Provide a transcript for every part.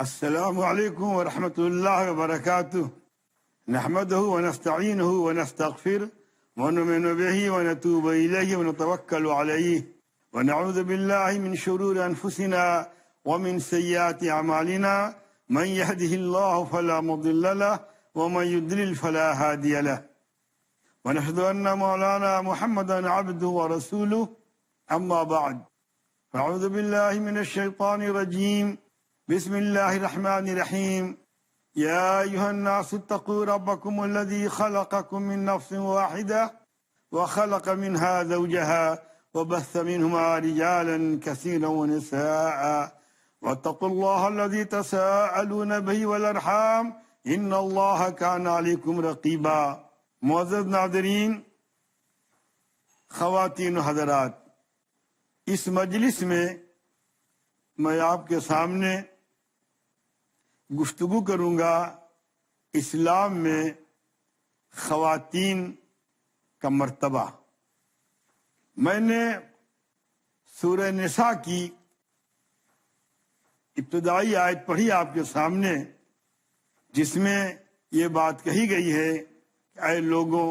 السلام علیکم ورحمۃ اللہ وبرکاتہ نحمده ونستعینه ونستغفره ونؤمن به ونتوب الیہ ونتوکل علیہ ونعوذ باللہ من شرور انفسنا ومن سیئات اعمالنا من يهده الله فلا مضل له ومن يضلل فلا هادي له ونشهد ان مولانا محمدا عبده ورسوله اما بعد فاعوذ باللہ من الشیطان الرجیم بسم اللہ الرحمن الرحیم یا ایہا الناس اتقوا ربکم الذی خلقکم من نفس واحدہ وخلق منها زوجها وبث منهما رجالا كثيرا ونساء واتقوا الله الذي تساءلون به والارحام ان اللہ كان علیکم رقیبا۔ معزز ناظرین، خواتین و حضرات، اس مجلس میں آپ کے سامنے گفتگو کروں گا اسلام میں خواتین کا مرتبہ۔ میں نے سورہ نساء کی ابتدائی آیت پڑھی آپ کے سامنے، جس میں یہ بات کہی گئی ہے کہ اے لوگوں،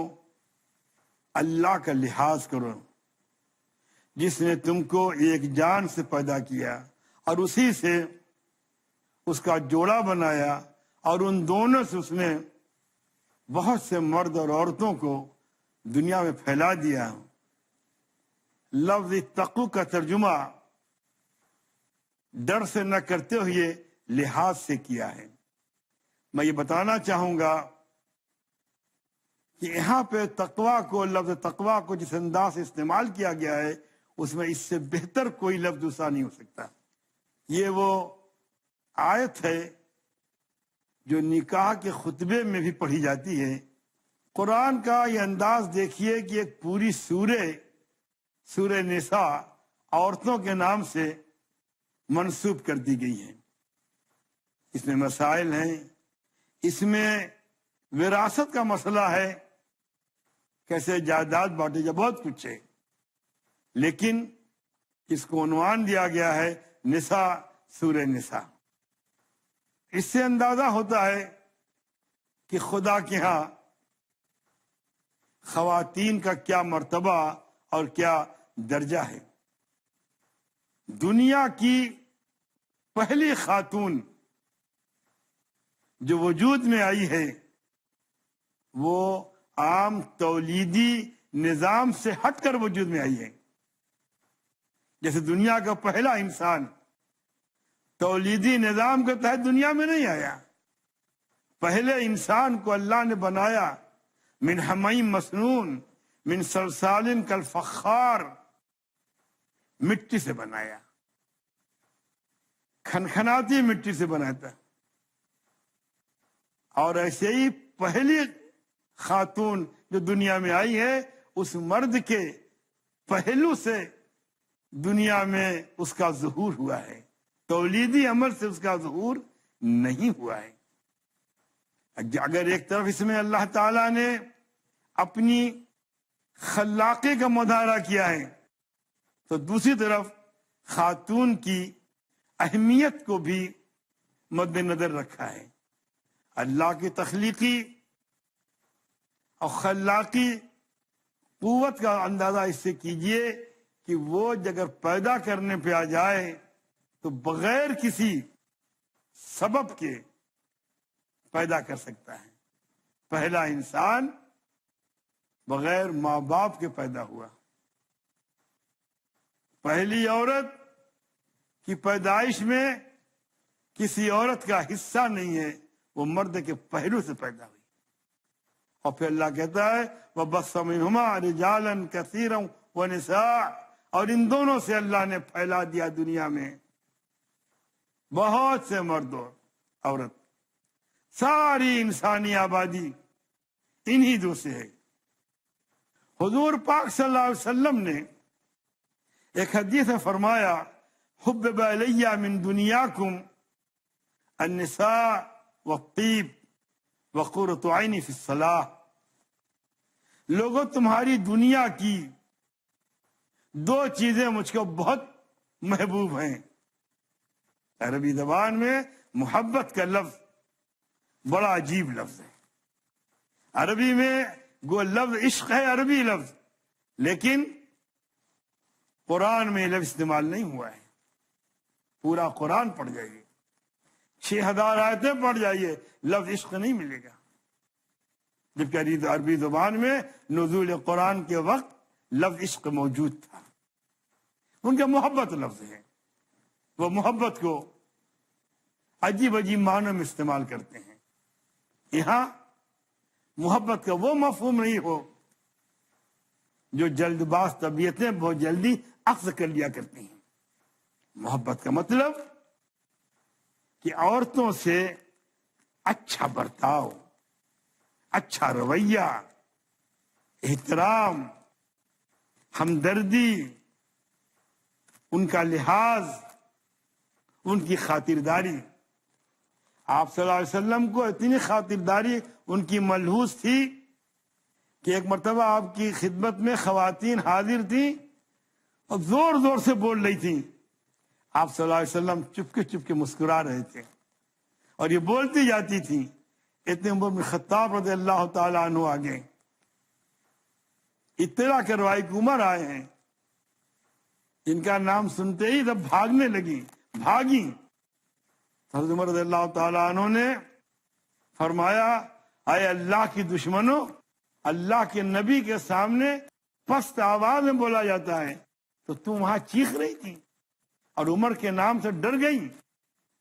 اللہ کا لحاظ کرو، جس نے تم کو ایک جان سے پیدا کیا اور اسی سے اس کا جوڑا بنایا، اور ان دونوں سے اس نے بہت سے مرد اور عورتوں کو دنیا میں پھیلا دیا۔ لفظ اتقوا کا ترجمہ ڈر سے نہ کرتے ہوئے لحاظ سے کیا ہے۔ میں یہ بتانا چاہوں گا کہ یہاں پہ تقویٰ کو، لفظ تقویٰ کو جس انداز سے استعمال کیا گیا ہے، اس میں اس سے بہتر کوئی لفظ دوسرا نہیں ہو سکتا۔ یہ وہ آیت ہے جو نکاح کے خطبے میں بھی پڑھی جاتی ہے۔ قرآن کا یہ انداز دیکھیے کہ ایک پوری سورہ نساء عورتوں کے نام سے منسوب کر دی گئی ہے۔ اس میں مسائل ہیں، اس میں وراثت کا مسئلہ ہے، کیسے جائیداد بانٹے جا، بہت کچھ ہے، لیکن اس کو عنوان دیا گیا ہے نساء، سورہ نساء۔ اس سے اندازہ ہوتا ہے کہ خدا کے ہاں خواتین کا کیا مرتبہ اور کیا درجہ ہے۔ دنیا کی پہلی خاتون جو وجود میں آئی ہے، وہ عام تولیدی نظام سے ہٹ کر وجود میں آئی ہے۔ جیسے دنیا کا پہلا انسان تولیدی نظام کے تحت دنیا میں نہیں آیا، پہلے انسان کو اللہ نے بنایا من حمیم مسنون من صلصال کالفخار، مٹی سے بنایا، کھنکھناتی مٹی سے بنایا تھا۔ اور ایسے ہی پہلی خاتون جو دنیا میں آئی ہے، اس مرد کے پہلو سے دنیا میں اس کا ظہور ہوا ہے، تولیدی عمل سے اس کا ظہور نہیں ہوا ہے۔ اگر ایک طرف اس میں اللہ تعالیٰ نے اپنی خلاقی کا مظاہرہ کیا ہے، تو دوسری طرف خاتون کی اہمیت کو بھی مد نظر رکھا ہے۔ اللہ کی تخلیقی اور خلاقی قوت کا اندازہ اس سے کیجئے کہ وہ اگر پیدا کرنے پہ آ جائے تو بغیر کسی سبب کے پیدا کر سکتا ہے۔ پہلا انسان بغیر ماں باپ کے پیدا ہوا۔ پہلی عورت کی پیدائش میں کسی عورت کا حصہ نہیں ہے، وہ مرد کے پہلو سے پیدا ہوئی۔ اور پھر اللہ کہتا ہے وَبَثَّ مِنْهُمَا رِجَالًا كَثِيرًا وَنِسَاءً، اور ان دونوں سے اللہ نے پھیلا دیا دنیا میں بہت سے مرد اور عورت۔ ساری انسانی آبادی انہی دو سے ہے۔ حضور پاک صلی اللہ علیہ وسلم نے ایک حدیث میں فرمایا حُبِّبَ إِلَيَّ مِن دُنْيَاكُمْ النِّسَاءُ وَالطِّيبُ وَقُرَّةُ عَيْنِي فِي الصَّلَاةِ، لوگوں تمہاری دنیا کی دو چیزیں مجھ کو بہت محبوب ہیں۔ عربی زبان میں محبت کا لفظ بڑا عجیب لفظ ہے. عربی میں وہ لفظ عشق ہے، عربی لفظ، لیکن قرآن میں لفظ استعمال نہیں ہوا ہے. پورا قرآن پڑھ جائیے، 6000 آیتیں پڑھ جائیے، لفظ عشق نہیں ملے گا. جبکہ عربی زبان میں نزول قرآن کے وقت لفظ عشق موجود تھا. ان کا محبت لفظ ہے، وہ محبت کو عجیب عجیب معنوں میں استعمال کرتے ہیں. یہاں محبت کا وہ مفہوم نہیں ہو جو جلد باز طبیعتیں بہت جلدی اخذ کر لیا کرتی ہیں. محبت کا مطلب کہ عورتوں سے اچھا برتاؤ، اچھا رویہ، احترام، ہمدردی، ان کا لحاظ، ان کی خاطرداری. آپ صلی اللہ علیہ وسلم کو اتنی خاطرداری ان کی ملحوظ تھی کہ ایک مرتبہ آپ کی خدمت میں خواتین حاضر تھیں اور زور زور سے بول رہی تھیں. آپ صلی اللہ علیہ وسلم چپ کے مسکرا رہے تھے اور یہ بولتی جاتی تھیں. اتنے عمر بن خطاب رضی اللہ تعالیٰ عنہ آگے اطلاع کروائی کہ عمر آئے ہیں. ان کا نام سنتے ہی جب بھاگنے لگی، بھاگی. حضرت عمر رضی اللہ تعالیٰ عنہ نے فرمایا، اے اللہ کی دشمنوں، اللہ کے نبی کے سامنے پست آواز میں بولا جاتا ہے تو تم وہاں چیخ رہی تھی اور عمر کے نام سے ڈر گئی.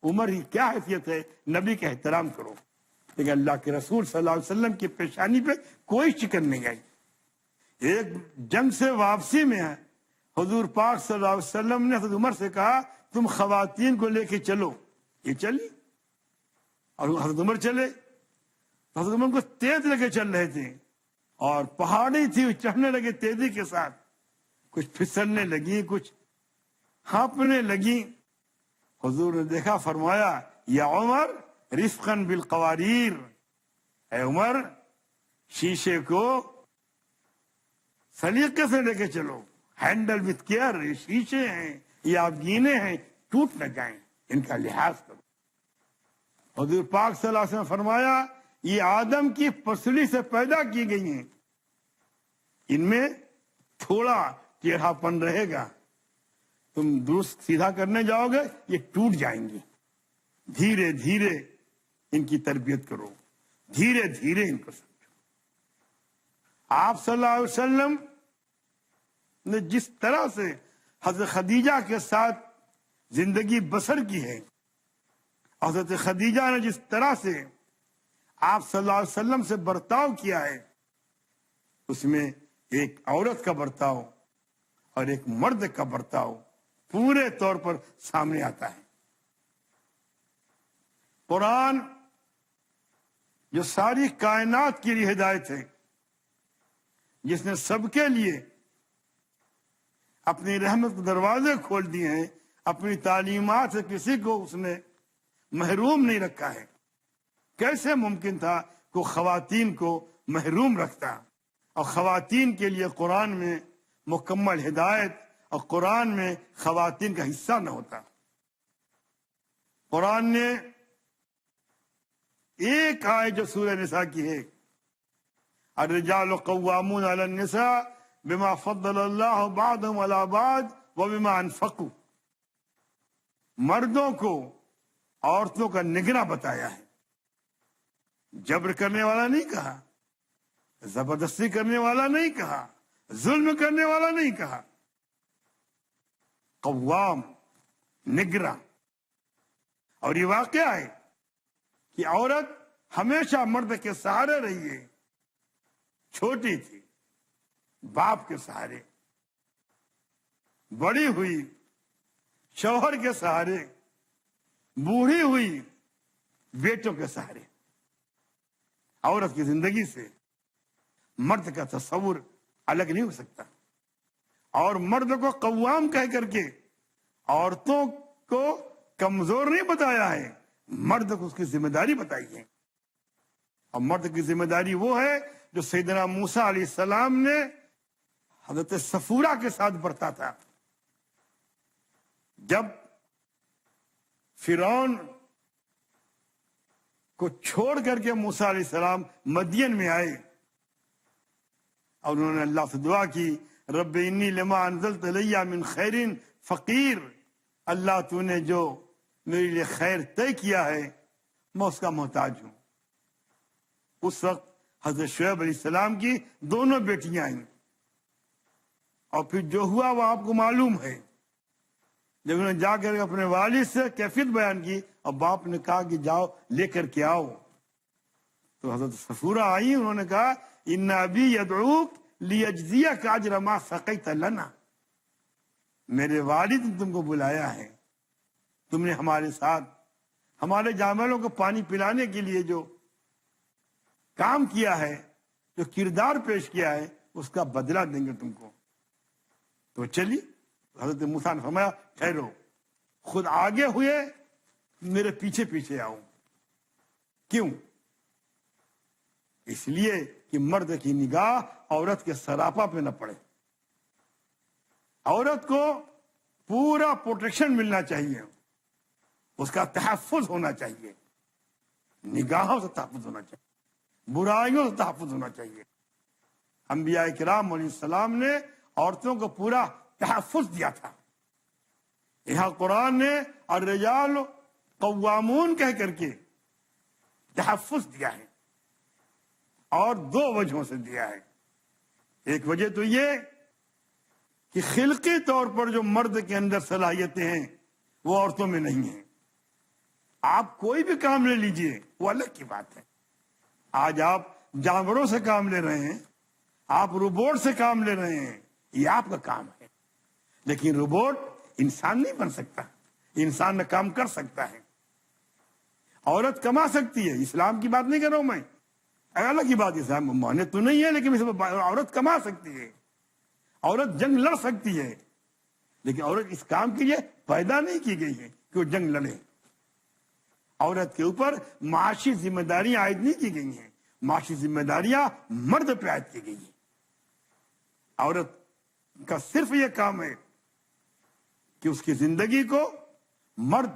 عمر ہی کیا حیثیت ہے، نبی کا احترام کرو. لیکن اللہ کے رسول صلی اللہ علیہ وسلم کی پیشانی پہ کوئی چکن نہیں آئی. ایک جنگ سے واپسی میں ہے، حضور پاک صلی اللہ علیہ وسلم نے حضرت عمر سے کہا تم خواتین کو لے کے چلو. یہ چلی اور حضرت عمر چلے. حضرت عمر کو تیز لے کے چل رہے تھے اور پہاڑی تھی، چڑھنے لگے تیزی کے ساتھ. کچھ پھسلنے لگی، کچھ ہانپنے لگی. حضور نے دیکھا، فرمایا یا عمر رفقاً بالقواریر، اے عمر شیشے کو سلیقے سے لے کے چلو، ہینڈل وتھ کیئر. یہ شیشے ہیں، یہ آپ گینے ہیں، ٹوٹ نہ جائیں، ان کا لحاظ کرو. حضور پاک صلی اللہ علیہ وسلم فرمایا یہ آدم کی پسلی سے پیدا کی گئی ہیں، ان میں تھوڑا ٹیڑھا پن رہے گا، تم درست سیدھا کرنے جاؤ گے یہ ٹوٹ جائیں گی. دھیرے دھیرے ان کی تربیت کرو، دھیرے دھیرے ان کو سمجھو. آپ صلی اللہ علیہ وسلم نے جس طرح سے حضرت خدیجہ کے ساتھ زندگی بسر کی ہے، حضرت خدیجہ نے جس طرح سے آپ صلی اللہ علیہ وسلم سے برتاؤ کیا ہے، اس میں ایک عورت کا برتاؤ اور ایک مرد کا برتاؤ پورے طور پر سامنے آتا ہے. قرآن جو ساری کائنات کے لیے ہدایت ہے، جس نے سب کے لیے اپنی رحمت کے دروازے کھول دیے ہیں، اپنی تعلیمات سے کسی کو اس نے محروم نہیں رکھا ہے. کیسے ممکن تھا کہ خواتین کو محروم رکھتا اور خواتین کے لیے قرآن میں مکمل ہدایت اور قرآن میں خواتین کا حصہ نہ ہوتا. قرآن نے ایک آیت جو سورہ نساء کی ہے، الرجال قوامون علی النساء بما فضل اللہ بعضهم علی بعض وبما انفقوا، مردوں کو عورتوں کا نگراں بتایا ہے. جبر کرنے والا نہیں کہا، زبردستی کرنے والا نہیں کہا، ظلم کرنے والا نہیں کہا. قوام، نگراں. اور یہ واقعہ ہے کہ عورت ہمیشہ مرد کے سہارے رہی ہے. چھوٹی تھی باپ کے سہارے، بڑی ہوئی شوہر کے سہارے، بوڑھی ہوئی بیٹوں کے سہارے. عورت کی زندگی سے مرد کا تصور الگ نہیں ہو سکتا. اور مرد کو قوام کہہ کر کے عورتوں کو کمزور نہیں بتایا ہے، مرد کو اس کی ذمہ داری بتائی ہے. اور مرد کی ذمہ داری وہ ہے جو سیدنا موسیٰ علیہ السلام نے حضرت صفورہ کے ساتھ برتا تھا. جب فرعون کو چھوڑ کر کے موسیٰ علیہ السلام مدین میں آئے اور انہوں نے اللہ سے دعا کی، رب انی لما انزلت الی من خیر فقیر، اللہ تو نے جو میرے لیے خیر طے کیا ہے میں اس کا محتاج ہوں۔ اس وقت حضرت شعیب علیہ السلام کی دونوں بیٹیاں آئیں، اور پھر جو ہوا وہ آپ کو معلوم ہے۔ جب انہوں نے جا کر اپنے والد سے کیفیت بیان کی اور باپ نے کہا کہ جاؤ لے کر کے آؤ، تو حضرت صفورہ آئی، انہوں نے کہا ان ابی یدعوک لیجزیک اجر ما سقیت لنا، میرے والد نے تم کو بلایا ہے، تم نے ہمارے ساتھ ہمارے جانوروں کو پانی پلانے کے لیے جو کام کیا ہے، جو کردار پیش کیا ہے، اس کا بدلہ دیں گے تم کو۔ تو چلی حضرت موسیٰ نے فرمایا ٹھہرو، خود آگے ہوئے میرے پیچھے پیچھے آؤ۔ کیوں؟ اس لیے کہ مرد کی نگاہ عورت کے سراپا پہ نہ پڑے، عورت کو پورا پروٹیکشن ملنا چاہیے، اس کا تحفظ ہونا چاہیے، نگاہوں سے تحفظ ہونا چاہیے، برائیوں سے تحفظ ہونا چاہیے۔ انبیاء کرام علیہ السلام نے عورتوں کو پورا تحفظ دیا تھا۔ یہاں قرآن نے الرجال قوامون کہہ کر کے تحفظ دیا ہے، اور دو وجہوں سے دیا ہے۔ ایک وجہ تو یہ کہ خلقی طور پر جو مرد کے اندر صلاحیتیں ہیں وہ عورتوں میں نہیں ہیں۔ آپ کوئی بھی کام لے لیجئے، وہ الگ کی بات ہے۔ آج آپ جانوروں سے کام لے رہے ہیں، آپ روبوٹ سے کام لے رہے ہیں، یہ آپ کا کام ہے، لیکن روبوٹ انسان نہیں بن سکتا، انسان میں کام کر سکتا ہے۔ عورت کما سکتی ہے، اسلام کی بات نہیں کر رہا ہوں میں، الگ کی بات، اسلام مانے تو نہیں ہے، لیکن عورت کما سکتی ہے، عورت جنگ لڑ سکتی ہے، لیکن عورت اس کام کے لیے پیدا نہیں کی گئی ہے کہ وہ جنگ لڑے۔ عورت کے اوپر معاشی ذمہ داریاں عائد نہیں کی گئی ہیں، معاشی ذمہ داریاں مرد پہ عائد کی گئی ہیں۔ عورت کا صرف یہ کام ہے کہ اس کی زندگی کو مرد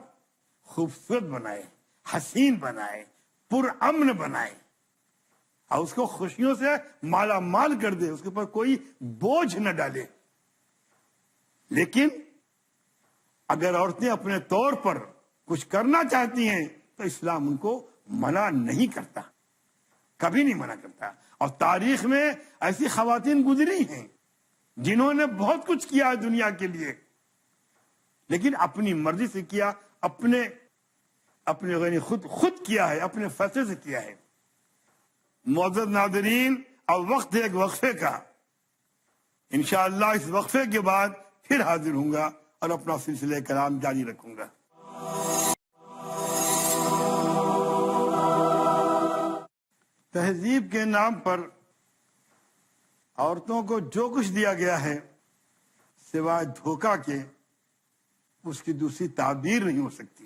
خوبصورت بنائے، حسین بنائے، پرامن بنائے، اور اس کو خوشیوں سے مالا مال کر دے، اس کے اوپر کوئی بوجھ نہ ڈالے۔ لیکن اگر عورتیں اپنے طور پر کچھ کرنا چاہتی ہیں تو اسلام ان کو منع نہیں کرتا، کبھی نہیں منع کرتا۔ اور تاریخ میں ایسی خواتین گزری ہیں جنہوں نے بہت کچھ کیا ہے دنیا کے لیے، لیکن اپنی مرضی سے کیا، اپنے خود کیا ہے، اپنے فیصلے سے کیا ہے۔ معزز ناظرین، اب وقت ہے ایک وقفے کا، انشاءاللہ اس وقفے کے بعد پھر حاضر ہوں گا اور اپنا سلسلہ کلام جاری رکھوں گا۔ تہذیب کے نام پر عورتوں کو جو کچھ دیا گیا ہے سوائے دھوکہ کے، اس کی دوسری تعبیر نہیں ہو سکتی۔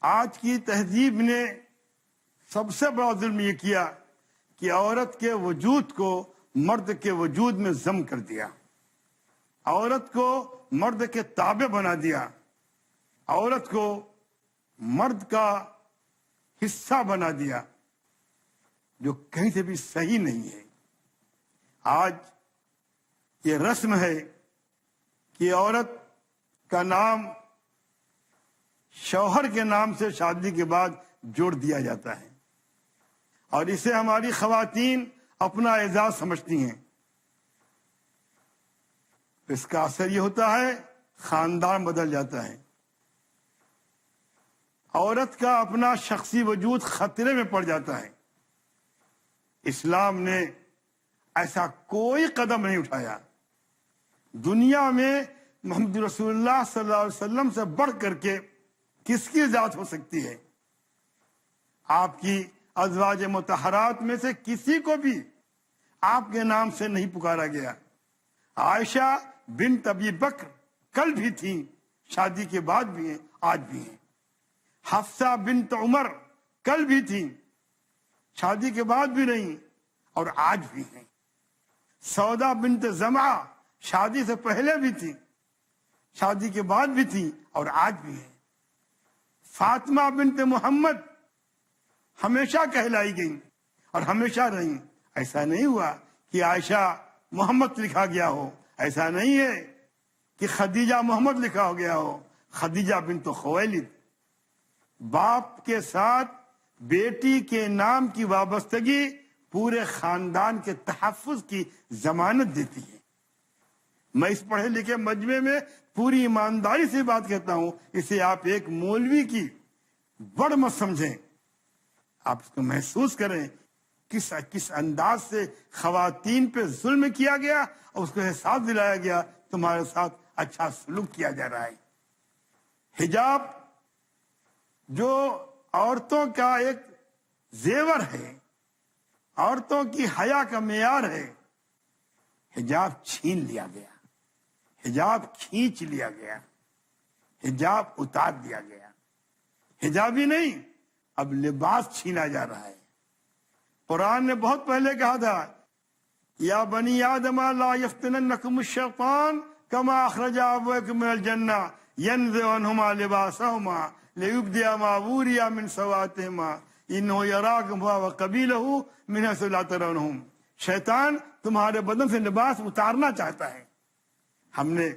آج کی تہذیب نے سب سے بڑا ظلم یہ کیا کہ عورت کے وجود کو مرد کے وجود میں ضم کر دیا، عورت کو مرد کے تابع بنا دیا، عورت کو مرد کا حصہ بنا دیا، جو کہیں سے بھی صحیح نہیں ہے۔ آج یہ رسم ہے کہ عورت کا نام شوہر کے نام سے شادی کے بعد جوڑ دیا جاتا ہے، اور اسے ہماری خواتین اپنا اعزاز سمجھتی ہیں۔ اس کا اثر یہ ہوتا ہے خاندان بدل جاتا ہے، عورت کا اپنا شخصی وجود خطرے میں پڑ جاتا ہے۔ اسلام نے ایسا کوئی قدم نہیں اٹھایا۔ دنیا میں محمد رسول اللہ صلی اللہ علیہ وسلم سے بڑھ کر کے کس کی ذات ہو سکتی ہے؟ آپ کی ازواج مطہرات میں سے کسی کو بھی آپ کے نام سے نہیں پکارا گیا۔ عائشہ بنت ابی بکر کل بھی تھیں، شادی کے بعد بھی ہیں، آج بھی ہیں۔ حفصہ بنت عمر کل بھی تھیں، شادی کے بعد بھی رہیں اور آج بھی ہیں۔ سودا بنت زمعہ شادی سے پہلے بھی تھی، شادی کے بعد بھی تھی اور آج بھی ہیں۔ فاطمہ بنت محمد ہمیشہ کہلائی گئی اور ہمیشہ رہی. ایسا نہیں ہوا کہ عائشہ محمد لکھا گیا ہو، ایسا نہیں ہے کہ خدیجہ محمد لکھا ہو گیا ہو. خدیجہ بنت خویلد باپ کے ساتھ بیٹی کے نام کی وابستگی پورے خاندان کے تحفظ کی ضمانت دیتی ہے. میں اس پڑھے لکھے مجمع میں پوری ایمانداری سے بات کہتا ہوں، اسے آپ ایک مولوی کی بڑ مت سمجھیں. آپ اس کو محسوس کریں کس انداز سے خواتین پہ ظلم کیا گیا اور اس کو احساس دلایا گیا تمہارے ساتھ اچھا سلوک کیا جا رہا ہے. حجاب جو عورتوں کا ایک زیور ہے، عورتوں کی حیا کا معیار ہے، حجاب چھین لیا گیا، حجاب کھینچ لیا گیا، حجاب اتار دیا گیا. حجاب ہی نہیں، اب لباس چھینا جا رہا ہے. قرآن نے بہت پہلے کہا تھا یا بنی آدم لا یفتننکم الشیطان کما اخرج ابویکم من الجنہ ینزع عنہما لباسہما لیبدی ما وري من سواتہما انہ یراکم ہوا وقبیلہ من حیث لا ترونہم. شیطان تمہارے بدن سے لباس اتارنا چاہتا ہے. ہم نے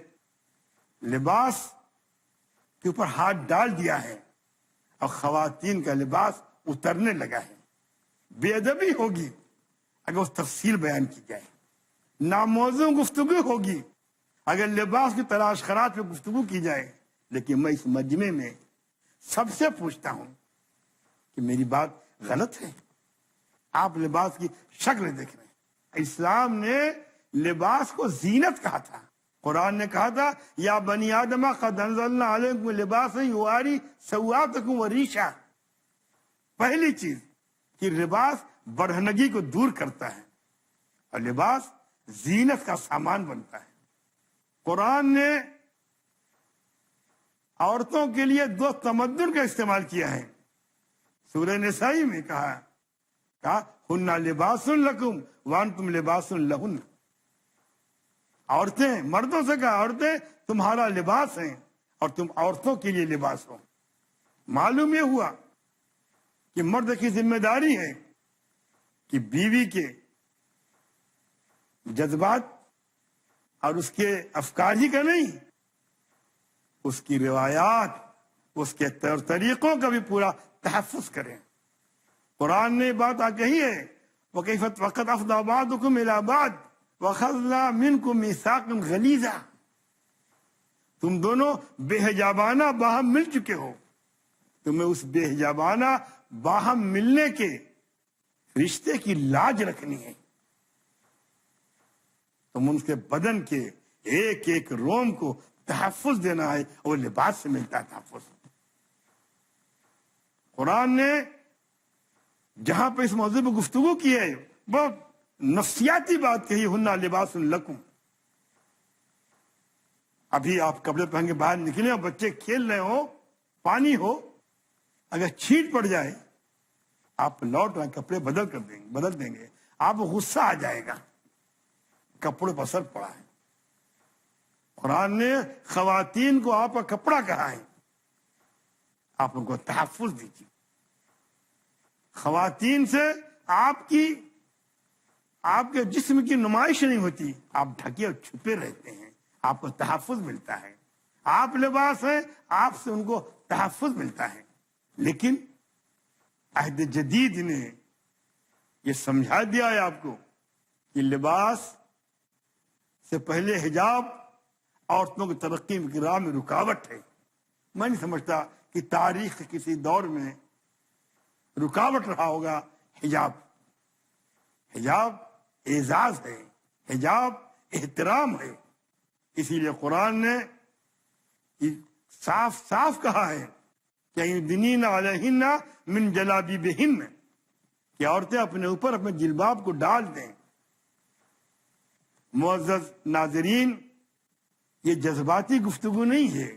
لباس کے اوپر ہاتھ ڈال دیا ہے اور خواتین کا لباس اترنے لگا ہے. بے ادبی ہوگی اگر اس تفصیل بیان کی جائے، ناموزوں گفتگو ہوگی اگر لباس کی تلاش خراج پہ گفتگو کی جائے. لیکن میں اس مجمع میں سب سے پوچھتا ہوں کہ میری بات غلط ہے؟ آپ لباس کی شکل دیکھ رہے ہیں. اسلام نے لباس کو زینت کہا تھا. قرآن نے کہا تھا یا بنی آدم قد انزلنا علیکم لباسا یواری سوآتکم وریشا. پہلی چیز کہ لباس برہنگی کو دور کرتا ہے اور لباس زینت کا سامان بنتا ہے. قرآن نے عورتوں کے لیے دو تمدن کا استعمال کیا ہے. سورہ نساء میں کہا ہن لباس لکم وانتم لباس لہن. عورتیں، مردوں سے کہا عورتیں تمہارا لباس ہیں اور تم عورتوں کے لیے لباس ہو. معلوم یہ ہوا کہ مرد کی ذمہ داری ہے کہ بیوی کے جذبات اور اس کے افکار ہی کا نہیں، اس کی روایات، اس کے طور طریقوں کا بھی پورا تحفظ کریں. قرآن نے بات کہی ہے وَكَيْفَ وَقَدْ أَفْضَىٰ بَعْضُكُمْ إِلَىٰ بَعْضٍ وَأَخَذْنَا مِنْكُمْ مِيثَاقًا غَلِيظًا. تم دونوں بے حجابانہ باہم مل چکے ہو، تمہیں اس بے حجابانہ باہم ملنے کے رشتے کی لاج رکھنی ہے. تم ان کے بدن کے ایک ایک روم کو تحفظ دینا ہے اور لباس سے ملتا ہے تحفظ. قرآن نے جہاں پہ اس موضوع پہ گفتگو کی ہے بہت نفسیاتی بات کہی ہننا لباس لکم. ابھی آپ کپڑے پہن کے باہر نکلے اور بچے کھیل رہے ہو، پانی ہو، اگر چھینٹ پڑ جائے آپ لوٹ رہے کپڑے بدل دیں گے، آپ غصہ آ جائے گا، کپڑوں پر اثر پڑا ہے. قرآن نے خواتین کو آپ کا کپڑا کہا ہے، آپ ان کو تحفظ دیجیے. خواتین سے آپ کے جسم کی نمائش نہیں ہوتی، آپ ڈھکے اور چھپے رہتے ہیں، آپ کو تحفظ ملتا ہے. آپ لباس ہیں، آپ سے ان کو تحفظ ملتا ہے. لیکن عہد جدید نے یہ سمجھا دیا ہے آپ کو کہ لباس سے پہلے حجاب عورتوں کی ترقی کی راہ میں رکاوٹ ہے. میں نہیں سمجھتا کہ تاریخ کے کسی دور میں رکاوٹ رہا ہوگا حجاب. حجاب اعزاز ہے، حجاب احترام ہے. اسی لیے قرآن نے صاف صاف کہا ہے کہ یدنین علیہن من جلابیبہن، کہ عورتیں اپنے اوپر اپنے جلباب کو ڈال دیں. معزز ناظرین، یہ جذباتی گفتگو نہیں ہے،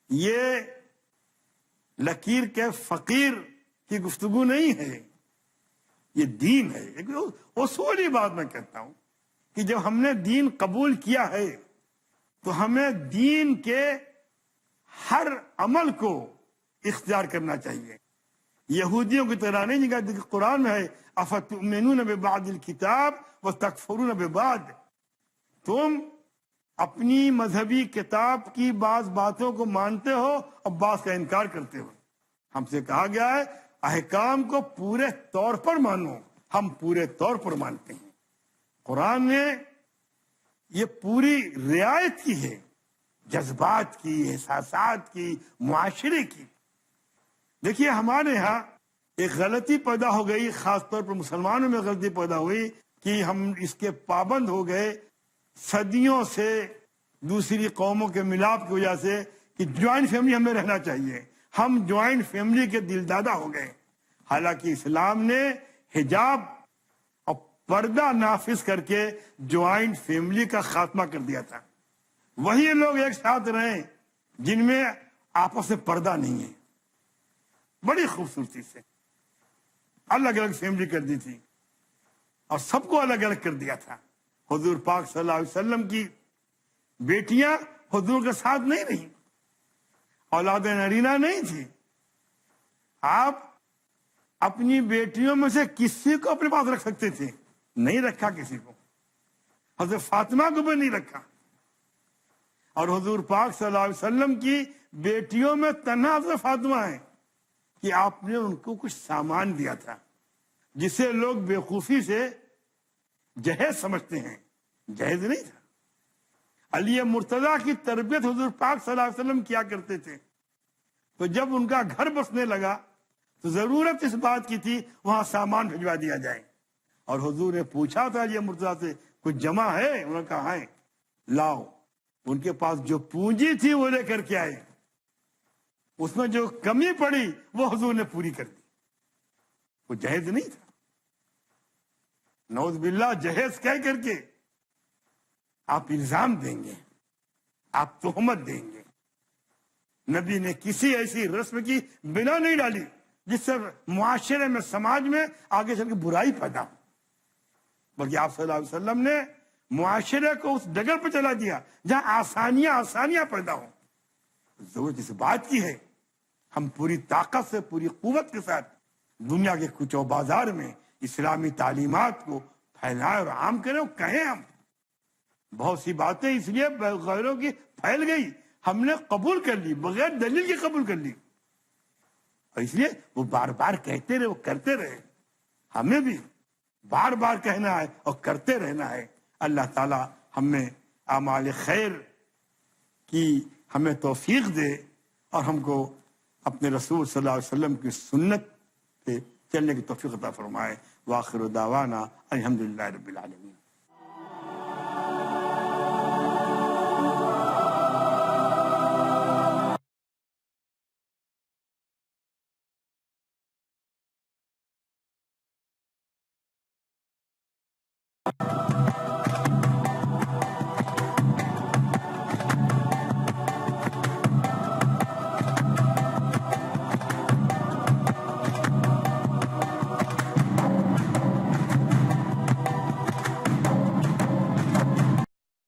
یہ لکیر کے فقیر کی گفتگو نہیں ہے، یہ دین ہے. ایک اصولی بات میں کہتا ہوں کہ جب ہم نے دین قبول کیا ہے تو ہمیں دین کے ہر عمل کو اختیار کرنا چاہیے. یہودیوں کی طرح نہیں کہ قرآن میں ہے افتؤمنون ببعض الکتاب وتکفرون ببعض. تم اپنی مذہبی کتاب کی بعض باتوں کو مانتے ہو اور بعض کا انکار کرتے ہو. ہم سے کہا گیا ہے احکام کو پورے طور پر مانو. ہم پورے طور پر مانتے ہیں. قرآن نے یہ پوری رعایت کی ہے، جذبات کی، احساسات کی، معاشرے کی. دیکھیے ہمارے ہاں ایک غلطی پیدا ہو گئی، خاص طور پر مسلمانوں میں غلطی پیدا ہوئی کہ ہم اس کے پابند ہو گئے صدیوں سے دوسری قوموں کے ملاپ کی وجہ سے کہ جوائنٹ فیملی ہمیں رہنا چاہیے. ہم جوائنٹ فیملی کے دل دادا ہو گئے. حالانکہ اسلام نے حجاب اور پردہ نافذ کر کے جوائنٹ فیملی کا خاتمہ کر دیا تھا. وہی لوگ ایک ساتھ رہیں جن میں آپس میں پردہ نہیں ہے، بڑی خوبصورتی سے الگ الگ فیملی کر دی تھی اور سب کو الگ الگ کر دیا تھا. حضور پاک صلی اللہ علیہ وسلم کی بیٹیاں حضور کے ساتھ نہیں رہیں، اولاد نرینہ نہیں تھی. آپ اپنی بیٹیوں میں سے کسی کو اپنے پاس رکھ سکتے تھے، نہیں رکھا کسی کو. حضرت فاطمہ کو بھی نہیں رکھا. اور حضور پاک صلی اللہ علیہ وسلم کی بیٹیوں میں تنہا حضرت فاطمہ ہے کہ آپ نے ان کو کچھ سامان دیا تھا جسے لوگ بےوقوفی سے جہیز سمجھتے ہیں، جہیز نہیں تھا. علی مرتضیٰ کی تربیت حضور پاک صلی اللہ علیہ وسلم کیا کرتے تھے. تو جب ان کا گھر بسنے لگا تو ضرورت اس بات کی تھی وہاں سامان بھجوا دیا جائے. اور حضور نے پوچھا تھا علی مرتضیٰ سے کچھ جمع ہے؟ انہوں نے کہا ہے. لاؤ. ان کے پاس جو پونجی تھی وہ لے کر کے آئے. اس میں جو کمی پڑی وہ حضور نے پوری کر دی. وہ جہیز نہیں تھا. نعوذ باللہ جہیز کہہ کر کے آپ الزام دیں گے، آپ تہمت دیں گے. نبی نے کسی ایسی رسم کی بنا نہیں ڈالی جس سے معاشرے میں، سماج میں آگے چل کے برائی پیدا ہو، بلکہ آپ صلی اللہ علیہ وسلم نے معاشرے کو اس ڈگر پہ چلا دیا جہاں آسانیاں پیدا ہوں. ضرورت اس بات کی ہے ہم پوری طاقت سے، پوری قوت کے ساتھ دنیا کے کچھ بازار میں اسلامی تعلیمات کو پھیلائیں اور عام کریں اور کہیں. ہم بہت سی باتیں اس لیے غیروں کی پھیل گئی، ہم نے قبول کر لی، بغیر دلیل کی قبول کر لی، اور اس لیے وہ بار بار کہتے رہے، وہ کرتے رہے. ہمیں بھی بار بار کہنا ہے اور کرتے رہنا ہے. اللہ تعالی ہم میں اعمال خیر کی ہمیں توفیق دے اور ہم کو اپنے رسول صلی اللہ علیہ وسلم کی سنت پہ چلنے کی توفیق عطا فرمائے. وآخر دعوانا الحمدللہ رب العالمین.